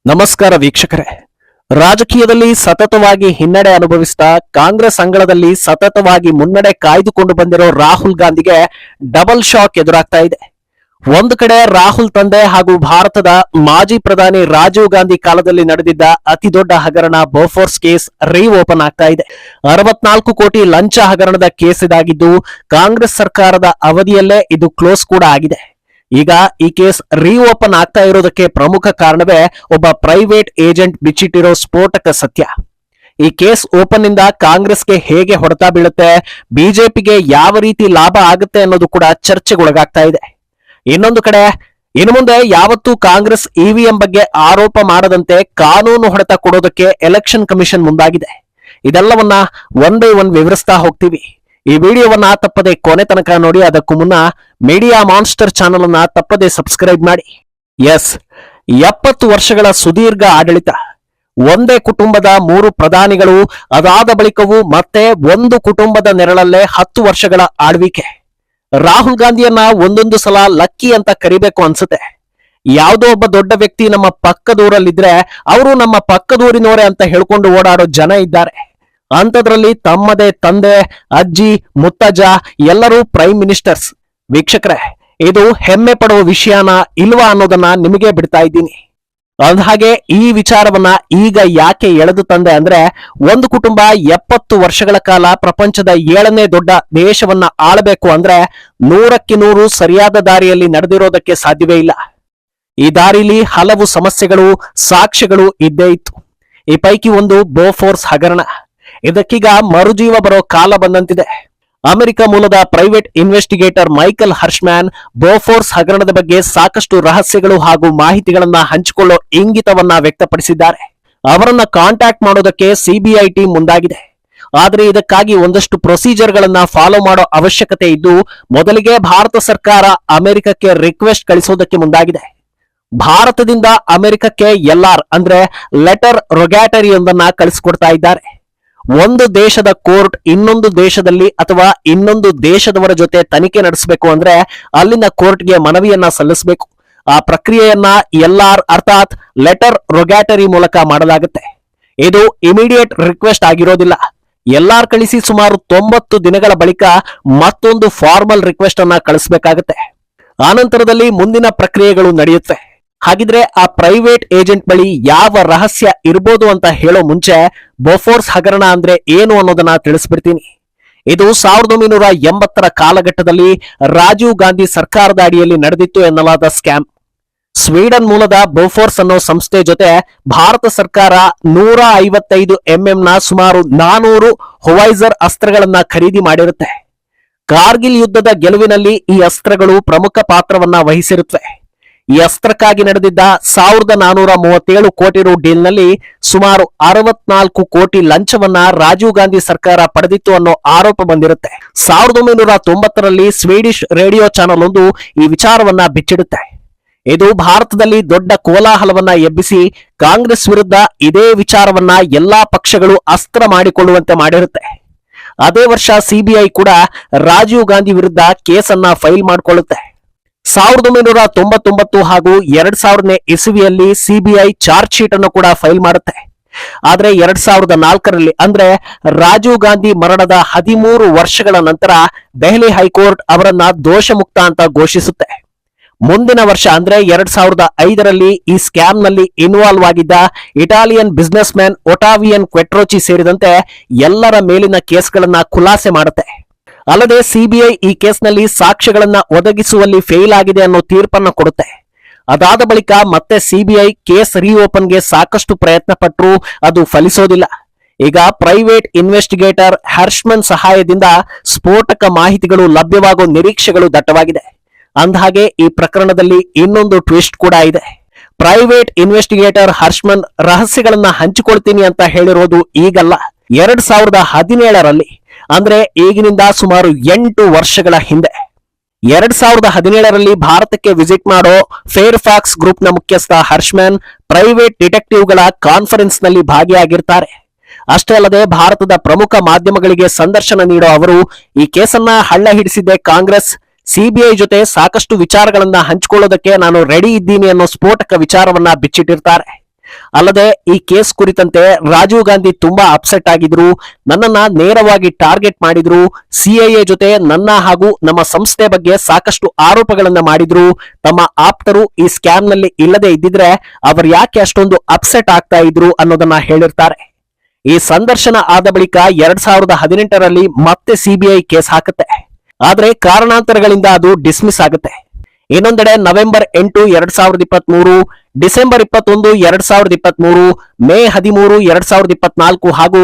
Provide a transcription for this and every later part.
ನಮಸ್ಕಾರ ವೀಕ್ಷಕರೇ. ರಾಜಕೀಯದಲ್ಲಿ ಸತತವಾಗಿ ಹಿನ್ನಡೆ ಅನುಭವಿಸ್ತಾ ಕಾಂಗ್ರೆಸ್ ಅಂಗಳದಲ್ಲಿ ಸತತವಾಗಿ ಮುನ್ನಡೆ ಕಾಯ್ದುಕೊಂಡು ಬಂದಿರೋ ರಾಹುಲ್ ಗಾಂಧಿಗೆ ಡಬಲ್ ಶಾಕ್ ಎದುರಾಗ್ತಾ ಇದೆ. ಒಂದು ಕಡೆ ರಾಹುಲ್ ತಂದೆ ಹಾಗೂ ಭಾರತದ ಮಾಜಿ ಪ್ರಧಾನಿ ರಾಜೀವ್ ಗಾಂಧಿ ಕಾಲದಲ್ಲಿ ನಡೆದಿದ್ದ ಅತಿದೊಡ್ಡ ಹಗರಣ ಬೋಫೋರ್ಸ್ ಕೇಸ್ ಓಪನ್ ಆಗ್ತಾ ಇದೆ. 64 ಕೋಟಿ ಲಂಚ ಹಗರಣದ ಕೇಸ್ ಇದಾಗಿದ್ದು ಕಾಂಗ್ರೆಸ್ ಸರ್ಕಾರದ ಅವಧಿಯಲ್ಲೇ ಇದು ಕ್ಲೋಸ್ ಕೂಡ ಆಗಿದೆ. ಈಗ ಈ ಕೇಸ್ ಓಪನ್ ಆಗ್ತಾ ಇರೋದಕ್ಕೆ ಪ್ರಮುಖ ಕಾರಣವೇ ಒಬ್ಬ ಪ್ರೈವೇಟ್ ಏಜೆಂಟ್ ಬಿಚ್ಚಿಟ್ಟಿರೋ ಸ್ಫೋಟಕ ಸತ್ಯ. ಈ ಕೇಸ್ ಓಪನ್ ಇಂದ ಕಾಂಗ್ರೆಸ್ಗೆ ಹೇಗೆ ಹೊಡೆತ ಬೀಳುತ್ತೆ, ಬಿಜೆಪಿಗೆ ಯಾವ ರೀತಿ ಲಾಭ ಆಗುತ್ತೆ ಅನ್ನೋದು ಕೂಡ ಚರ್ಚೆಗೊಳಗಾಗ್ತಾ ಇದೆ. ಇನ್ನೊಂದು ಕಡೆ ಇನ್ನು ಮುಂದೆ ಯಾವತ್ತೂ ಕಾಂಗ್ರೆಸ್ ಇವಿಎಂ ಬಗ್ಗೆ ಆರೋಪ ಮಾಡದಂತೆ ಕಾನೂನು ಹೊಡೆತ ಕೊಡೋದಕ್ಕೆ ಎಲೆಕ್ಷನ್ ಕಮಿಷನ್ ಮುಂದಾಗಿದೆ. ಇದೆಲ್ಲವನ್ನ ಒನ್ ಬೈ ಒನ್ ವಿವರಿಸ್ತಾ ಹೋಗ್ತೀವಿ. ಈ ವಿಡಿಯೋವನ್ನ ತಪ್ಪದೆ ಕೊನೆ ತನಕ ನೋಡಿ. ಅದಕ್ಕೂ ಮುನ್ನ ಮೀಡಿಯಾ ಮಾನ್ಸ್ಟರ್ ಚಾನೆಲ್ ಅನ್ನ ತಪ್ಪದೆ ಸಬ್ಸ್ಕ್ರೈಬ್ ಮಾಡಿ. 70 ವರ್ಷಗಳ ಸುದೀರ್ಘ ಆಡಳಿತ, ಒಂದೇ ಕುಟುಂಬದ 3 ಪ್ರಧಾನಿಗಳು, ಅದಾದ ಬಳಿಕವೂ ಮತ್ತೆ ಒಂದು ಕುಟುಂಬದ ನೆರಳಲ್ಲೇ 10 ವರ್ಷಗಳ ಆಳ್ವಿಕೆ. ರಾಹುಲ್ ಗಾಂಧಿಯನ್ನ ಒಂದೊಂದು ಸಲ ಲಕ್ಕಿ ಅಂತ ಕರಿಬೇಕು ಅನ್ಸುತ್ತೆ. ಯಾವುದೋ ಒಬ್ಬ ದೊಡ್ಡ ವ್ಯಕ್ತಿ ನಮ್ಮ ಪಕ್ಕದೂರಲ್ಲಿದ್ರೆ ಅವರು ನಮ್ಮ ಪಕ್ಕದೂರಿನವರೇ ಅಂತ ಹೇಳ್ಕೊಂಡು ಓಡಾಡೋ ಜನ ಇದ್ದಾರೆ. ಅಂಥದ್ರಲ್ಲಿ ತಮ್ಮದೇ ತಂದೆ, ಅಜ್ಜಿ, ಮುತ್ತಜ್ಜ ಎಲ್ಲರೂ ಪ್ರೈಮ್ ಮಿನಿಸ್ಟರ್ಸ್. ವೀಕ್ಷಕರೇ, ಇದು ಹೆಮ್ಮೆ ಪಡುವ ವಿಷಯನ ಇಲ್ವಾ ಅನ್ನೋದನ್ನ ನಿಮಗೆ ಬಿಡ್ತಾ ಇದ್ದೀನಿ. ಅಂದಹಾಗೆ ಈ ವಿಚಾರವನ್ನ ಈಗ ಯಾಕೆ ಎಳೆದು ತಂದೆ ಅಂದ್ರೆ, ಒಂದು ಕುಟುಂಬ 70 ವರ್ಷಗಳ ಕಾಲ ಪ್ರಪಂಚದ 7ನೇ ದೊಡ್ಡ ದೇಶವನ್ನ ಆಳಬೇಕು ಅಂದ್ರೆ 100ಕ್ಕೆ 100 ಸರಿಯಾದ ದಾರಿಯಲ್ಲಿ ನಡೆದಿರೋದಕ್ಕೆ ಸಾಧ್ಯವೇ ಇಲ್ಲ. ಈ ದಾರಿಲಿ ಹಲವು ಸಮಸ್ಯೆಗಳು, ಸಾಕ್ಷ್ಯಗಳು ಇದ್ದೇ ಇತ್ತು. ಈ ಪೈಕಿ ಒಂದು ಬೋಫೋರ್ಸ್ ಹಗರಣ. ಇದಕ್ಕೀಗ ಮರುಜೀವ ಬರೋ ಕಾಲ ಬಂದಂತಿದೆ. ಅಮೆರಿಕ ಮೂಲದ ಪ್ರೈವೇಟ್ ಇನ್ವೆಸ್ಟಿಗೇಟರ್ ಮೈಕಲ್ ಹರ್ಷ್ಮ್ಯಾನ್ ಬೋಫೋರ್ಸ್ ಹಗರಣದ ಬಗ್ಗೆ ಸಾಕಷ್ಟು ರಹಸ್ಯಗಳು ಹಾಗೂ ಮಾಹಿತಿಗಳನ್ನ ಹಂಚಿಕೊಳ್ಳೋ ಇಂಗಿತವನ್ನ ವ್ಯಕ್ತಪಡಿಸಿದ್ದಾರೆ. ಅವರನ್ನ ಕಾಂಟ್ಯಾಕ್ಟ್ ಮಾಡೋದಕ್ಕೆ ಸಿಬಿಐ ಟೀಮ್ ಮುಂದಾಗಿದೆ. ಆದ್ರೆ ಇದಕ್ಕಾಗಿ ಒಂದಷ್ಟು ಪ್ರೊಸೀಜರ್ ಗಳನ್ನ ಫಾಲೋ ಮಾಡೋ ಅವಶ್ಯಕತೆ ಇದ್ದು, ಮೊದಲಿಗೆ ಭಾರತ ಸರ್ಕಾರ ಅಮೆರಿಕಕ್ಕೆ ರಿಕ್ವೆಸ್ಟ್ ಕಳಿಸೋದಕ್ಕೆ ಮುಂದಾಗಿದೆ. ಭಾರತದಿಂದ ಅಮೆರಿಕಕ್ಕೆ LR ಅಂದ್ರೆ ಲೆಟರ್ ರೊಗ್ಯಾಟರಿ ಒಂದನ್ನ ಕಳಿಸಿಕೊಡ್ತಾ ಇದ್ದಾರೆ. ಒಂದು ದೇಶದ ಕೋರ್ಟ್ ಇನ್ನೊಂದು ದೇಶದಲ್ಲಿ ಅಥವಾ ಇನ್ನೊಂದು ದೇಶದವರ ಜೊತೆ ತನಿಖೆ ನಡೆಸಬೇಕು ಅಂದ್ರೆ ಅಲ್ಲಿನ ಕೋರ್ಟ್ಗೆ ಮನವಿಯನ್ನ ಸಲ್ಲಿಸಬೇಕು. ಆ ಪ್ರಕ್ರಿಯೆಯನ್ನ LR ಅರ್ಥಾತ್ ಲೆಟರ್ ರೊಗ್ಯಾಟರಿ ಮೂಲಕ ಮಾಡಲಾಗುತ್ತೆ. ಇದು ಇಮಿಡಿಯೇಟ್ ರಿಕ್ವೆಸ್ಟ್ ಆಗಿರೋದಿಲ್ಲ. LR ಕಳಿಸಿ ಸುಮಾರು 90 ದಿನಗಳ ಬಳಿಕ ಮತ್ತೊಂದು ಫಾರ್ಮಲ್ ರಿಕ್ವೆಸ್ಟ್ ಅನ್ನ ಕಳಿಸಬೇಕಾಗುತ್ತೆ. ಆನಂತರದಲ್ಲಿ ಮುಂದಿನ ಪ್ರಕ್ರಿಯೆಗಳು ನಡೆಯುತ್ತವೆ. ಹಾಗಿದ್ರೆ ಆ ಪ್ರೈವೇಟ್ ಏಜೆಂಟ್ ಬಳಿ ಯಾವ ರಹಸ್ಯ ಇರಬಹುದು ಅಂತ ಹೇಳೋ ಮುಂಚೆ ಬೋಫೋರ್ಸ್ ಹಗರಣ ಅಂದ್ರೆ ಏನು ಅನ್ನೋದನ್ನ ತಿಳಿಸ್ಬಿಡ್ತೀನಿ. ಇದು 1980ರ ಕಾಲಘಟ್ಟದಲ್ಲಿ ರಾಜೀವ್ ಗಾಂಧಿ ಸರ್ಕಾರದ ಅಡಿಯಲ್ಲಿ ನಡೆದಿತ್ತು ಎನ್ನಲಾದ ಸ್ಕ್ಯಾಮ್. ಸ್ವೀಡನ್ ಮೂಲದ ಬೋಫೋರ್ಸ್ ಅನ್ನೋ ಸಂಸ್ಥೆ ಜೊತೆ ಭಾರತ ಸರ್ಕಾರ 155 mm ಸುಮಾರು 400 ಹೊವೈಸರ್ ಅಸ್ತ್ರಗಳನ್ನ ಖರೀದಿ ಮಾಡಿರುತ್ತೆ. ಕಾರ್ಗಿಲ್ ಯುದ್ಧದ ಗೆಲುವಿನಲ್ಲಿ ಈ ಅಸ್ತ್ರಗಳು ಪ್ರಮುಖ ಪಾತ್ರವನ್ನ ವಹಿಸಿರುತ್ತವೆ. ಈ ಅಸ್ತ್ರಕ್ಕಾಗಿ ನಡೆದಿದ್ದ 1437 ಕೋಟಿ ರು ಡೀಲ್ನಲ್ಲಿ ಸುಮಾರು 64 ಕೋಟಿ ಲಂಚವನ್ನ ರಾಜೀವ್ ಗಾಂಧಿ ಸರ್ಕಾರ ಪಡೆದಿತ್ತು ಅನ್ನೋ ಆರೋಪ ಬಂದಿರುತ್ತೆ. 1990ರಲ್ಲಿ ಸ್ವೀಡಿಶ್ ರೇಡಿಯೋ ಚಾನೆಲ್ ಒಂದು ಈ ವಿಚಾರವನ್ನ ಬಿಚ್ಚಿಡುತ್ತೆ. ಇದು ಭಾರತದಲ್ಲಿ ದೊಡ್ಡ ಕೋಲಾಹಲವನ್ನ ಎಬ್ಬಿಸಿ ಕಾಂಗ್ರೆಸ್ ವಿರುದ್ಧ ಇದೇ ವಿಚಾರವನ್ನ ಎಲ್ಲಾ ಪಕ್ಷಗಳು ಅಸ್ತ್ರ ಮಾಡಿಕೊಳ್ಳುವಂತೆ ಮಾಡಿರುತ್ತೆ. ಅದೇ ವರ್ಷ ಸಿಬಿಐ ಕೂಡ ರಾಜೀವ್ ಗಾಂಧಿ ವಿರುದ್ಧ ಕೇಸನ್ನ ಫೈಲ್ ಮಾಡಿಕೊಳ್ಳುತ್ತೆ. 1999 ಹಾಗೂ 2000ನೇ ಇಸವಿಯಲ್ಲಿ ಸಿಬಿಐ ಚಾರ್ಜ್ ಶೀಟ್ ಅನ್ನು ಕೂಡ ಫೈಲ್ ಮಾಡುತ್ತೆ. ಆದ್ರೆ 2004ರಲ್ಲಿ ಅಂದ್ರೆ ರಾಜೀವ್ ಗಾಂಧಿ ಮರಣದ 13 ವರ್ಷಗಳ ನಂತರ ದೆಹಲಿ ಹೈಕೋರ್ಟ್ ಅವರನ್ನ ದೋಷಮುಕ್ತ ಅಂತ ಘೋಷಿಸುತ್ತೆ. ಮುಂದಿನ ವರ್ಷ ಅಂದ್ರೆ 2005ರಲ್ಲಿ ಈ ಸ್ಕ್ಯಾಮ್ ನಲ್ಲಿ ಇನ್ವಾಲ್ವ್ ಆಗಿದ್ದ ಇಟಾಲಿಯನ್ ಬಿಸಿನೆಸ್ ಮ್ಯಾನ್ ಒಟಾವಿಯನ್ ಕ್ವೆಟ್ರೋಚಿ ಸೇರಿದಂತೆ ಎಲ್ಲರ ಮೇಲಿನ ಕೇಸ್ಗಳನ್ನ ಖುಲಾಸೆ ಮಾಡುತ್ತೆ. ಅಲ್ಲದೆ ಸಿಬಿಐ ಈ ಕೇಸ್ನಲ್ಲಿ ಸಾಕ್ಷ್ಯಗಳನ್ನ ಒದಗಿಸುವಲ್ಲಿ ಫೇಲ್ ಆಗಿದೆ ಅನ್ನೋ ತೀರ್ಪನ್ನು ಕೊಡುತ್ತೆ. ಅದಾದ ಬಳಿಕ ಮತ್ತೆ ಸಿಬಿಐ ಕೇಸ್ ಓಪನ್ಗೆ ಸಾಕಷ್ಟು ಪ್ರಯತ್ನ ಪಟ್ಟರು ಅದು ಫಲಿಸೋದಿಲ್ಲ. ಈಗ ಪ್ರೈವೇಟ್ ಇನ್ವೆಸ್ಟಿಗೇಟರ್ ಹರ್ಷ್ಮನ್ ಸಹಾಯದಿಂದ ಸ್ಫೋಟಕ ಮಾಹಿತಿಗಳು ಲಭ್ಯವಾಗುವ ನಿರೀಕ್ಷೆಗಳು ದಟ್ಟವಾಗಿದೆ. ಅಂದಹಾಗೆ ಈ ಪ್ರಕರಣದಲ್ಲಿ ಇನ್ನೊಂದು ಟ್ವಿಸ್ಟ್ ಕೂಡ ಇದೆ. ಪ್ರೈವೇಟ್ ಇನ್ವೆಸ್ಟಿಗೇಟರ್ ಹರ್ಷ್ಮನ್ ರಹಸ್ಯಗಳನ್ನ ಹಂಚಿಕೊಳ್ತೀನಿ ಅಂತ ಹೇಳಿರೋದು ಈಗಲ್ಲ, 2017ರಲ್ಲಿ ಅಂದ್ರೆ ಈಗಿನಿಂದ ಸುಮಾರು 8 ವರ್ಷಗಳ ಹಿಂದೆ. 2017ರಲ್ಲಿ ಭಾರತಕ್ಕೆ ವಿಸಿಟ್ ಮಾಡೋ ಫೇರ್ ಫ್ಯಾಕ್ಸ್ ಗ್ರೂಪ್ ನ ಮುಖ್ಯಸ್ಥ ಹರ್ಷ್ಮನ್ ಪ್ರೈವೇಟ್ ಡಿಟೆಕ್ಟಿವ್ಗಳ ಕಾನ್ಫರೆನ್ಸ್ ನಲ್ಲಿ ಭಾಗಿಯಾಗಿರ್ತಾರೆ. ಅಷ್ಟೇ ಅಲ್ಲದೆ ಭಾರತದ ಪ್ರಮುಖ ಮಾಧ್ಯಮಗಳಿಗೆ ಸಂದರ್ಶನ ನೀಡೋ ಅವರು ಈ ಕೇಸನ್ನ ಹಳ್ಳ ಹಿಡಿಸಿದ್ದೆ ಕಾಂಗ್ರೆಸ್, ಸಿಬಿಐ ಜೊತೆ ಸಾಕಷ್ಟು ವಿಚಾರಗಳನ್ನ ಹಂಚಿಕೊಳ್ಳೋದಕ್ಕೆ ನಾನು ರೆಡಿ ಇದ್ದೀನಿ ಅನ್ನೋ ಸ್ಫೋಟಕ ವಿಚಾರವನ್ನ ಬಿಚ್ಚಿಟ್ಟಿರ್ತಾರೆ. ಅಲ್ಲದೆ ಈ ಕೇಸ್ ಕುರಿತಂತೆ ರಾಜೀವ್ ಗಾಂಧಿ ತುಂಬಾ ಅಪ್ಸೆಟ್ ಆಗಿದ್ರು, ನನ್ನನ್ನ ನೇರವಾಗಿ ಟಾರ್ಗೆಟ್ ಮಾಡಿದ್ರು, ಸಿಐಎ ಜೊತೆ ನನ್ನ ಹಾಗೂ ನಮ್ಮ ಸಂಸ್ಥೆ ಬಗ್ಗೆ ಸಾಕಷ್ಟು ಆರೋಪಗಳನ್ನ ಮಾಡಿದ್ರು, ತಮ್ಮ ಆಪ್ತರು ಈ ಸ್ಕ್ಯಾಮ್ ನಲ್ಲಿ ಇಲ್ಲದೆ ಇದ್ದಿದ್ರೆ ಅವರು ಯಾಕೆ ಅಷ್ಟೊಂದು ಅಪ್ಸೆಟ್ ಆಗ್ತಾ ಇದ್ರು ಅನ್ನೋದನ್ನ ಹೇಳಿರ್ತಾರೆ. ಈ ಸಂದರ್ಶನ ಆದ ಬಳಿಕ 2018ರಲ್ಲಿ ಮತ್ತೆ ಸಿಬಿಐ ಕೇಸ್ ಹಾಕುತ್ತೆ. ಆದ್ರೆ ಕಾರಣಾಂತರಗಳಿಂದ ಅದು ಡಿಸ್ಮಿಸ್ ಆಗುತ್ತೆ. ಇನ್ನೊಂದೆಡೆ ನವೆಂಬರ್ 8, 2023, ಡಿಸೆಂಬರ್ 21, 2023, ಮೇ 13, 2024 ಹಾಗೂ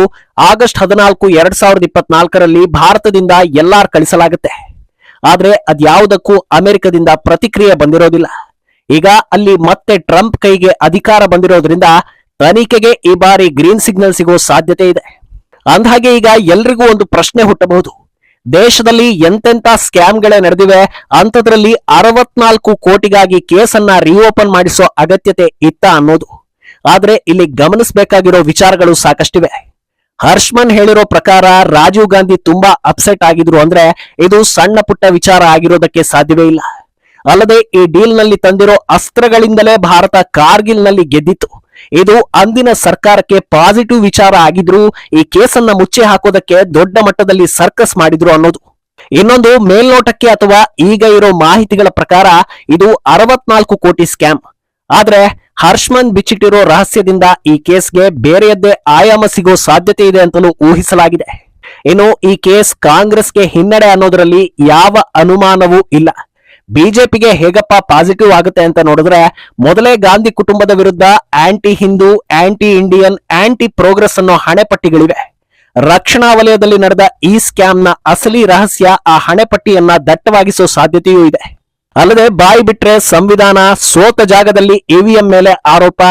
ಆಗಸ್ಟ್ 14, 2024ರಲ್ಲಿ ಭಾರತದಿಂದ ಎಲ್ಆರ್ ಕಳಿಸಲಾಗುತ್ತೆ. ಆದ್ರೆ ಅದ್ಯಾವುದಕ್ಕೂ ಅಮೆರಿಕದಿಂದ ಪ್ರತಿಕ್ರಿಯೆ ಬಂದಿರೋದಿಲ್ಲ. ಈಗ ಅಲ್ಲಿ ಮತ್ತೆ ಟ್ರಂಪ್ ಕೈಗೆ ಅಧಿಕಾರ ಬಂದಿರೋದ್ರಿಂದ ತನಿಖೆಗೆ ಈ ಬಾರಿ ಗ್ರೀನ್ ಸಿಗ್ನಲ್ ಸಿಗೋ ಸಾಧ್ಯತೆ ಇದೆ. ಅಂದ್ಹಾಗೆ ಈಗ ಎಲ್ರಿಗೂ ಒಂದು ಪ್ರಶ್ನೆ ಹುಟ್ಟಬಹುದು, ದೇಶದಲ್ಲಿ ಎಂತೆಂತ ಸ್ಕ್ಯಾಮ್ಗಳೇ ನಡೆದಿವೆ, ಅಂಥದ್ರಲ್ಲಿ 64 ಕೋಟಿಗಾಗಿ ಕೇಸನ್ನ ರಿಓಪನ್ ಮಾಡಿಸೋ ಅಗತ್ಯತೆ ಇತ್ತ ಅನ್ನೋದು. ಆದ್ರೆ ಇಲ್ಲಿ ಗಮನಿಸಬೇಕಾಗಿರೋ ವಿಚಾರಗಳು ಸಾಕಷ್ಟಿವೆ. ಹರ್ಷ್ಮನ್ ಹೇಳಿರೋ ಪ್ರಕಾರ ರಾಜೀವ್ ಗಾಂಧಿ ತುಂಬಾ ಅಪ್ಸೆಟ್ ಆಗಿದ್ರು ಅಂದ್ರೆ ಇದು ಸಣ್ಣ ಪುಟ್ಟ ವಿಚಾರ ಆಗಿರೋದಕ್ಕೆ ಸಾಧ್ಯವೇ ಇಲ್ಲ. ಅಲ್ಲದೆ ಈ ಡೀಲ್ ನಲ್ಲಿ ತಂದಿರೋ ಅಸ್ತ್ರಗಳಿಂದಲೇ ಭಾರತ ಕಾರ್ಗಿಲ್ ನಲ್ಲಿ ಗೆದ್ದಿತ್ತು. ಇದು ಅಂದಿನ ಸರ್ಕಾರಕ್ಕೆ ಪಾಸಿಟಿವ್ ವಿಚಾರ ಆಗಿದ್ರು ಈ ಕೇಸನ್ನ ಮುಚ್ಚಿ ಹಾಕೋದಕ್ಕೆ ದೊಡ್ಡ ಮಟ್ಟದಲ್ಲಿ ಸರ್ಕಸ್ ಮಾಡಿದ್ರು ಅನ್ನೋದು. ಇನ್ನೊಂದು, ಮೇಲ್ನೋಟಕ್ಕೆ ಅಥವಾ ಈಗ ಇರೋ ಮಾಹಿತಿಗಳ ಪ್ರಕಾರ ಇದು 64 ಕೋಟಿ ಸ್ಕ್ಯಾಮ್. ಆದ್ರೆ ಹರ್ಷ್ಮನ್ ಬಿಚ್ಚಿಟ್ಟಿರೋ ರಹಸ್ಯದಿಂದ ಈ ಕೇಸ್ಗೆ ಬೇರೆಯದ್ದೇ ಆಯಾಮ ಸಿಗೋ ಸಾಧ್ಯತೆ ಇದೆ ಅಂತಲೂ ಊಹಿಸಲಾಗಿದೆ. ಇನ್ನು ಈ ಕೇಸ್ ಕಾಂಗ್ರೆಸ್ಗೆ ಹಿನ್ನಡೆ ಅನ್ನೋದರಲ್ಲಿ ಯಾವ ಅನುಮಾನವೂ ಇಲ್ಲ. ಬಿಜೆಪಿಗೆ ಹೇಗಪ್ಪ ಪಾಸಿಟಿವ್ ಆಗುತ್ತೆ ಅಂತ ನೋಡಿದ್ರೆ, ಮೊದಲೇ ಗಾಂಧಿ ಕುಟುಂಬದ ವಿರುದ್ಧ anti Hindu, anti Indian, anti progress ಅನ್ನೋ ಹಣೆಪಟ್ಟಿಗಳಿವೆ. ರಕ್ಷಣಾ ವಲಯದಲ್ಲಿ ನಡೆದ ಈ ಸ್ಕ್ಯಾಮ್ನ ಅಸಲಿ ರಹಸ್ಯ ಆ ಹಣೆಪಟ್ಟಿಯನ್ನ ದಟ್ಟವಾಗಿಸೋ ಸಾಧ್ಯತೆಯೂ ಇದೆ. ಅಲ್ಲದೆ ಬಾಯಿ ಬಿಟ್ರೆ ಸಂವಿಧಾನ, ಸೋತ ಜಾಗದಲ್ಲಿ ಇವಿಎಂ ಮೇಲೆ ಆರೋಪ,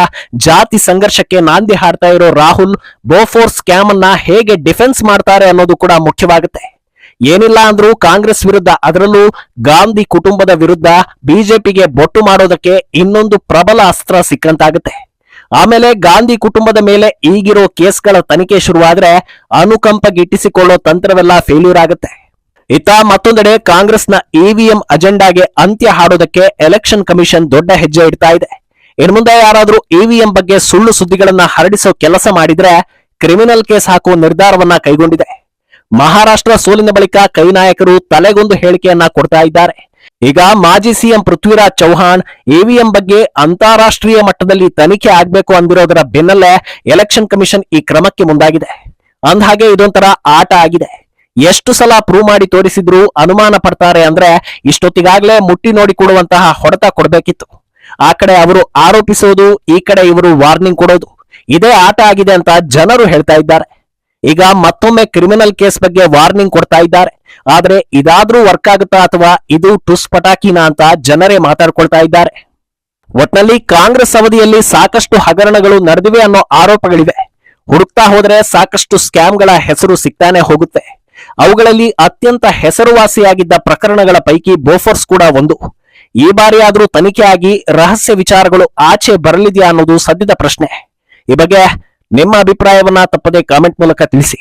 ಜಾತಿ ಸಂಘರ್ಷಕ್ಕೆ ನಾಂದಿ ಹಾಡ್ತಾ ಇರೋ ರಾಹುಲ್ ಬೋಫೋರ್ಸ್ ಸ್ಕ್ಯಾಮ್ ಅನ್ನ ಹೇಗೆ ಡಿಫೆನ್ಸ್ ಮಾಡ್ತಾರೆ ಅನ್ನೋದು ಕೂಡ ಮುಖ್ಯವಾಗುತ್ತೆ. ಏನಿಲ್ಲ ಅಂದ್ರೂ ಕಾಂಗ್ರೆಸ್ ವಿರುದ್ಧ, ಅದರಲ್ಲೂ ಗಾಂಧಿ ಕುಟುಂಬದ ವಿರುದ್ಧ ಬಿಜೆಪಿಗೆ ಬೊಟ್ಟು ಮಾಡೋದಕ್ಕೆ ಇನ್ನೊಂದು ಪ್ರಬಲ ಅಸ್ತ್ರ ಸಿಕ್ಕಂತಾಗುತ್ತೆ. ಆಮೇಲೆ ಗಾಂಧಿ ಕುಟುಂಬದ ಮೇಲೆ ಈಗಿರೋ ಕೇಸ್ಗಳ ತನಿಖೆ ಶುರುವಾದ್ರೆ ಅನುಕಂಪ ಗಿಟ್ಟಿಸಿಕೊಳ್ಳೋ ತಂತ್ರವೆಲ್ಲ ಫೇಲ್ಯೂರ್ ಆಗುತ್ತೆ. ಇತ್ತ ಮತ್ತೊಂದೆಡೆ ಕಾಂಗ್ರೆಸ್ನ ಇವಿಎಂ ಅಜೆಂಡಾಗೆ ಅಂತ್ಯ ಹಾಡೋದಕ್ಕೆ ಎಲೆಕ್ಷನ್ ಕಮಿಷನ್ ದೊಡ್ಡ ಹೆಜ್ಜೆ ಇಡ್ತಾ ಇದೆ. ಇನ್ನು ಮುಂದೆ ಯಾರಾದ್ರೂ ಇವಿಎಂ ಬಗ್ಗೆ ಸುಳ್ಳು ಸುದ್ದಿಗಳನ್ನ ಹರಡಿಸೋ ಕೆಲಸ ಮಾಡಿದ್ರೆ ಕ್ರಿಮಿನಲ್ ಕೇಸ್ ಹಾಕುವ ನಿರ್ಧಾರವನ್ನ ಕೈಗೊಂಡಿದೆ. ಮಹಾರಾಷ್ಟ್ರ ಸೋಲಿನ ಬಳಿಕ ಕೈ ನಾಯಕರು ತಲೆಗೊಂದು ಹೇಳಿಕೆಯನ್ನ ಕೊಡ್ತಾ ಇದ್ದಾರೆ. ಈಗ ಮಾಜಿ ಸಿಎಂ ಪೃಥ್ವಿರಾಜ್ ಚೌಹಾಣ್ ಇವಿಎಂ ಬಗ್ಗೆ ಅಂತಾರಾಷ್ಟ್ರೀಯ ಮಟ್ಟದಲ್ಲಿ ತನಿಖೆ ಆಗ್ಬೇಕು ಅಂದಿರೋದರ ಬೆನ್ನಲ್ಲೇ ಎಲೆಕ್ಷನ್ ಕಮಿಷನ್ ಈ ಕ್ರಮಕ್ಕೆ ಮುಂದಾಗಿದೆ. ಅಂದ್ಹಾಗೆ ಇದೊಂಥರ ಆಟ ಆಗಿದೆ. ಎಷ್ಟು ಸಲ ಪ್ರೂವ್ ಮಾಡಿ ತೋರಿಸಿದ್ರು ಅನುಮಾನ ಪಡ್ತಾರೆ ಅಂದ್ರೆ ಇಷ್ಟೊತ್ತಿಗಾಗ್ಲೇ ಮುಟ್ಟಿ ನೋಡಿ ಕೊಡುವಂತಹ ಹೊಡೆತ ಕೊಡ್ಬೇಕಿತ್ತು. ಆ ಕಡೆ ಅವರು ಆರೋಪಿಸೋದು, ಈ ಕಡೆ ಇವರು ವಾರ್ನಿಂಗ್ ಕೊಡೋದು, ಇದೇ ಆಟ ಆಗಿದೆ ಅಂತ ಜನರು ಹೇಳ್ತಾ ಇದ್ದಾರೆ. ಈಗ ಮತ್ತೊಮ್ಮೆ ಕ್ರಿಮಿನಲ್ ಕೇಸ್ ಬಗ್ಗೆ ವಾರ್ನಿಂಗ್ ಕೊಡ್ತಾ ಇದ್ದಾರೆ. ಆದ್ರೆ ಇದಾದ್ರೂ ವರ್ಕ್ ಆಗುತ್ತಾ ಅಥವಾ ಇದು ಟುಸ್ ಪಟಾಕಿನ ಅಂತ ಜನರೇ ಮಾತಾಡ್ಕೊಳ್ತಾ ಇದ್ದಾರೆ. ಒಟ್ನಲ್ಲಿ ಕಾಂಗ್ರೆಸ್ ಅವಧಿಯಲ್ಲಿ ಸಾಕಷ್ಟು ಹಗರಣಗಳು ನಡೆದಿವೆ ಅನ್ನೋ ಆರೋಪಗಳಿವೆ. ಹುಡುಕ್ತಾ ಹೋದ್ರೆ ಸಾಕಷ್ಟು ಸ್ಕ್ಯಾಮ್ಗಳ ಹೆಸರು ಸಿಗ್ತಾನೆ ಹೋಗುತ್ತೆ. ಅವುಗಳಲ್ಲಿ ಅತ್ಯಂತ ಹೆಸರುವಾಸಿಯಾಗಿದ್ದ ಪ್ರಕರಣಗಳ ಪೈಕಿ ಬೋಫೋರ್ಸ್ ಕೂಡ ಒಂದು. ಈ ಬಾರಿ ಆದ್ರೂ ತನಿಖೆ ಆಗಿ ರಹಸ್ಯ ವಿಚಾರಗಳು ಆಚೆ ಬರಲಿದೆಯಾ ಅನ್ನೋದು ಸದ್ಯದ ಪ್ರಶ್ನೆ. ಈ ಬಗ್ಗೆ ನಿಮ್ಮ ಅಭಿಪ್ರಾಯವನ್ನ ತಪ್ಪದೆ ಕಾಮೆಂಟ್ ಮೂಲಕ ತಿಳಿಸಿ.